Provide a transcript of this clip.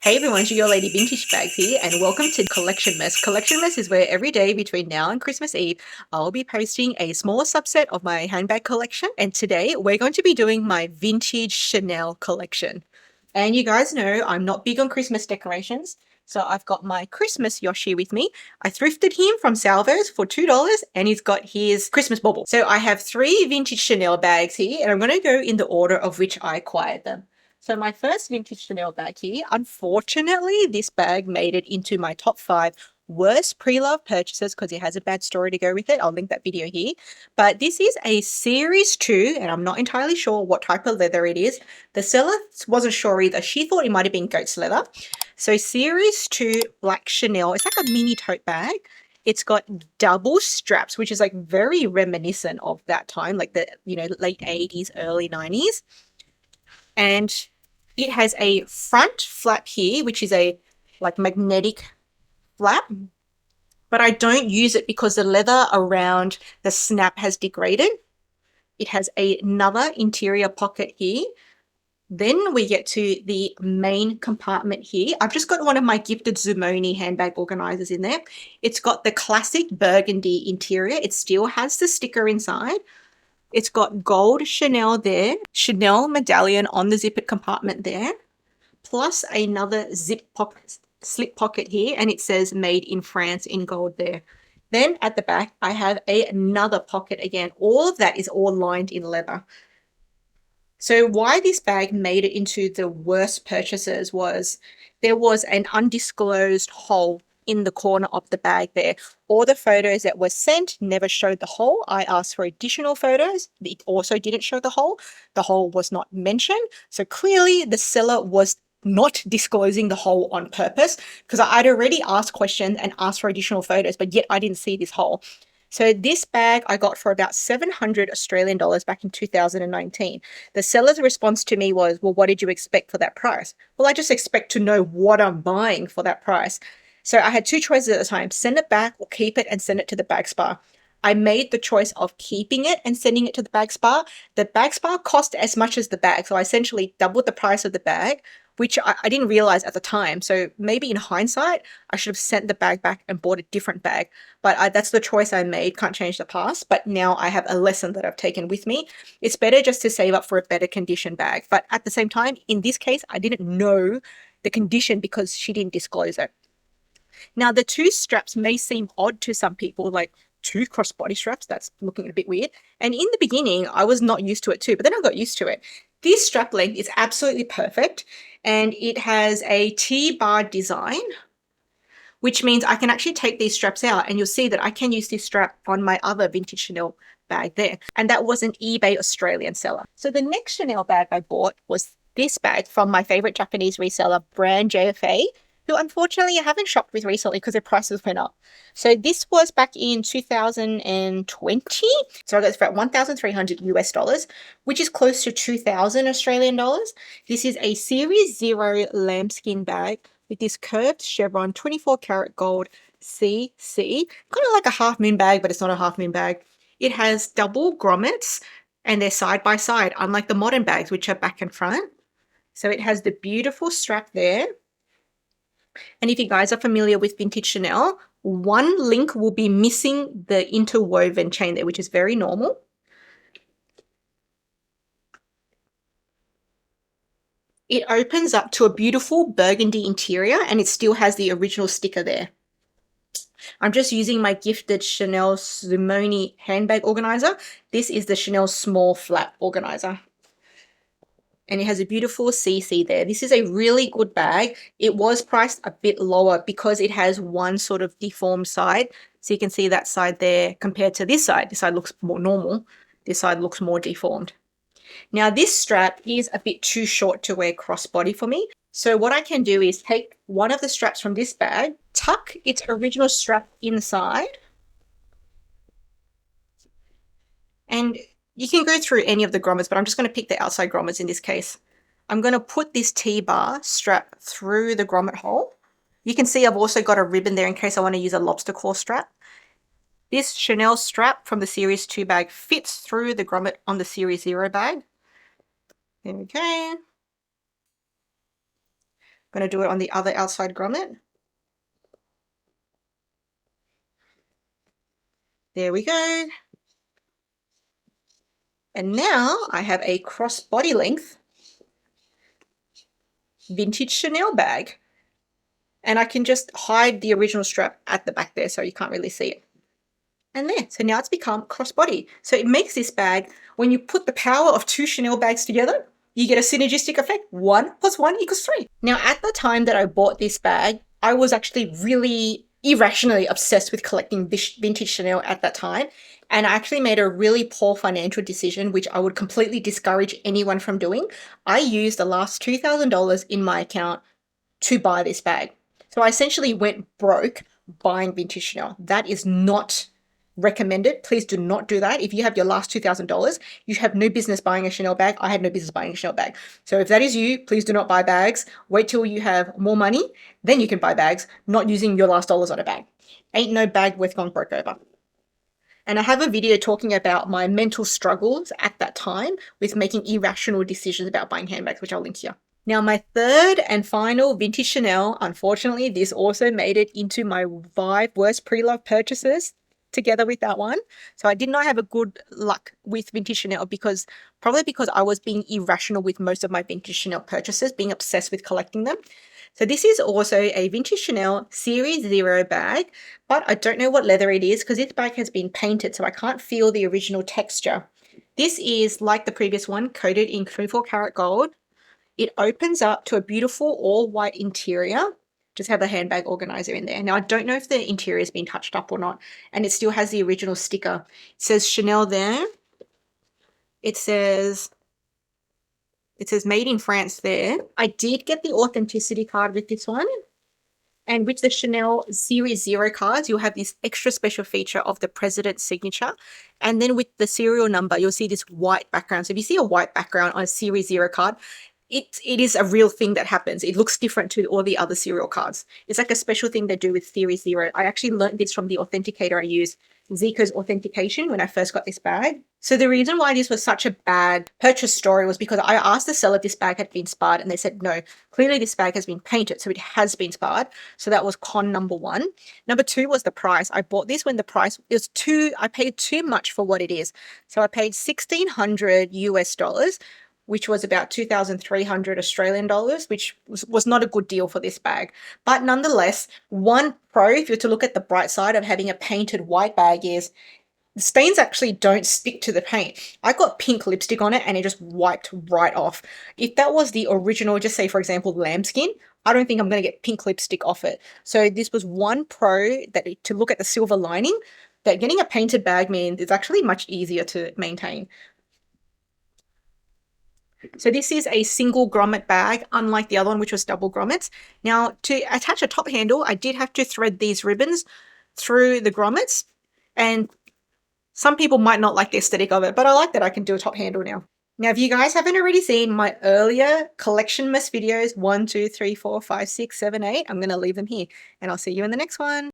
Hey everyone, it's your Lady Vintage Bags here, and welcome to Collectionmas. Collectionmas is where every day between now and Christmas Eve, I'll be posting a small subset of my handbag collection. And today we're going to be doing my vintage Chanel collection. And you guys know I'm not big on Christmas decorations, so I've got my Christmas Yoshi with me. I thrifted him from Salvos for $2, and he's got his Christmas bauble. So I have 3 vintage Chanel bags here, and I'm going to go in the order of which I acquired them. So my first vintage Chanel bag here, unfortunately, this bag made it into my top 5 worst pre-love purchases because it has a bad story to go with it. I'll link that video here. But this is a Series 2, and I'm not entirely sure what type of leather it is. The seller wasn't sure either. She thought it might have been goat's leather. So Series 2 black Chanel. It's like a mini tote bag. It's got double straps, which is like very reminiscent of that time, like the, late 80s, early 90s. And it has a front flap here, which is a like magnetic flap, but I don't use it because the leather around the snap has degraded. It has another interior pocket here. Then we get to the main compartment here. I've just got one of my gifted Zumoni handbag organizers in there. It's got the classic burgundy interior. It still has the sticker inside. It's got gold Chanel there, Chanel medallion on the zippered compartment there, plus another slip pocket here, and it says made in France in gold there. Then at the back, I have another pocket again. All of that is all lined in leather. So why this bag made it into the worst purchases was there was an undisclosed hole in the corner of the bag there. All the photos that were sent never showed the hole. I asked for additional photos. It also didn't show the hole. The hole was not mentioned. So clearly the seller was not disclosing the hole on purpose because I'd already asked questions and asked for additional photos, but yet I didn't see this hole. So this bag I got for about 700 Australian dollars back in 2019. The seller's response to me was, well, what did you expect for that price? Well, I just expect to know what I'm buying for that price. So I had 2 choices at the time, send it back or keep it and send it to the bag spa. I made the choice of keeping it and sending it to the bag spa. The bag spa cost as much as the bag. So I essentially doubled the price of the bag, which I didn't realize at the time. So maybe in hindsight, I should have sent the bag back and bought a different bag. But that's the choice I made. Can't change the past. But now I have a lesson that I've taken with me. It's better just to save up for a better condition bag. But at the same time, in this case, I didn't know the condition because she didn't disclose it. Now, the 2 straps may seem odd to some people, like 2 crossbody straps. That's looking a bit weird. And in the beginning, I was not used to it too, but then I got used to it. This strap length is absolutely perfect, and it has a T-bar design, which means I can actually take these straps out, and you'll see that I can use this strap on my other vintage Chanel bag there. And that was an eBay Australian seller. So the next Chanel bag I bought was this bag from my favorite Japanese reseller, brand JFA, who unfortunately I haven't shopped with recently because their prices went up. So this was back in 2020. So I got this for 1,300 US dollars, which is close to 2,000 Australian dollars. This is a Series 0 lambskin bag with this curved chevron, 24 karat gold CC. Kind of like a half moon bag, but it's not a half moon bag. It has double grommets and they're side by side, unlike the modern bags, which are back and front. So it has the beautiful strap there. And if you guys are familiar with vintage Chanel, one link will be missing the interwoven chain there, which is very normal. It opens up to a beautiful burgundy interior, and it still has the original sticker there. I'm just using my gifted Chanel Zumoni handbag organizer. This is the Chanel small flap organizer. And it has a beautiful CC there. This is a really good bag. It was priced a bit lower because it has one sort of deformed side. So you can see that side there compared to this side. This side looks more normal. This side looks more deformed. Now this strap is a bit too short to wear crossbody for me. So what I can do is take one of the straps from this bag, tuck its original strap inside, and you can go through any of the grommets, but I'm just going to pick the outside grommets in this case. I'm going to put this T-bar strap through the grommet hole. You can see I've also got a ribbon there in case I want to use a lobster claw strap. This Chanel strap from the Series 2 bag fits through the grommet on the Series 0 bag. There we go. going to do it on the other outside grommet. There we go. And now I have a cross body length vintage Chanel bag. And I can just hide the original strap at the back there so you can't really see it. And there, so now it's become crossbody. So it makes this bag, when you put the power of two Chanel bags together, you get a synergistic effect. 1 + 1 = 3. Now, at the time that I bought this bag, I was actually really irrationally obsessed with collecting vintage Chanel at that time. And I actually made a really poor financial decision, which I would completely discourage anyone from doing. I used the last $2,000 in my account to buy this bag. So I essentially went broke buying vintage Chanel. That is not recommended. Please do not do that. If you have your last $2,000, you have no business buying a Chanel bag. I had no business buying a Chanel bag. So if that is you, please do not buy bags. Wait till you have more money, then you can buy bags, not using your last dollars on a bag. Ain't no bag worth going broke over. And I have a video talking about my mental struggles at that time with making irrational decisions about buying handbags, which I'll link here. Now, my third and final vintage Chanel, unfortunately, this also made it into my 5 worst pre-love purchases together with that one. So I did not have a good luck with vintage Chanel probably because I was being irrational with most of my vintage Chanel purchases, being obsessed with collecting them. So this is also a vintage Chanel Series 0 bag, but I don't know what leather it is because this bag has been painted, so I can't feel the original texture. This is, like the previous one, coated in 24 karat gold. It opens up to a beautiful all-white interior. Just have the handbag organizer in there. Now, I don't know if the interior has been touched up or not, and it still has the original sticker. It says Chanel there. It says made in France there. I did get the authenticity card with this one. And with the Chanel Series 0 cards, you'll have this extra special feature of the president's signature. And then with the serial number, you'll see this white background. So if you see a white background on a Series 0 card, it is a real thing that happens. It looks different to all the other serial cards. It's like a special thing they do with Series 0. I actually learned this from the authenticator I use, Zico's authentication, when I first got this bag. So the reason why this was such a bad purchase story was because I asked the seller if this bag had been sparred, and they said no. Clearly this bag has been painted, so it has been sparred. So that was con number 1. Number 2 was the price. I bought this when the price was I paid too much for what it is. So I paid $1,600 US, which was about 2,300 Australian dollars, which was not a good deal for this bag. But nonetheless, one pro, if you're to look at the bright side of having a painted white bag, is the stains actually don't stick to the paint. I got pink lipstick on it and it just wiped right off. If that was the original, just say for example, lambskin, I don't think I'm going to get pink lipstick off it. So this was one pro, that to look at the silver lining, that getting a painted bag means it's actually much easier to maintain. So this is a single grommet bag, unlike the other one, which was double grommets. Now, to attach a top handle, I did have to thread these ribbons through the grommets, and some people might not like the aesthetic of it, but I like that I can do a top handle now. Now, if you guys haven't already seen my earlier Collectionmas videos, 1, 2, 3, 4, 5, 6, 7, 8, I'm going to leave them here, and I'll see you in the next one.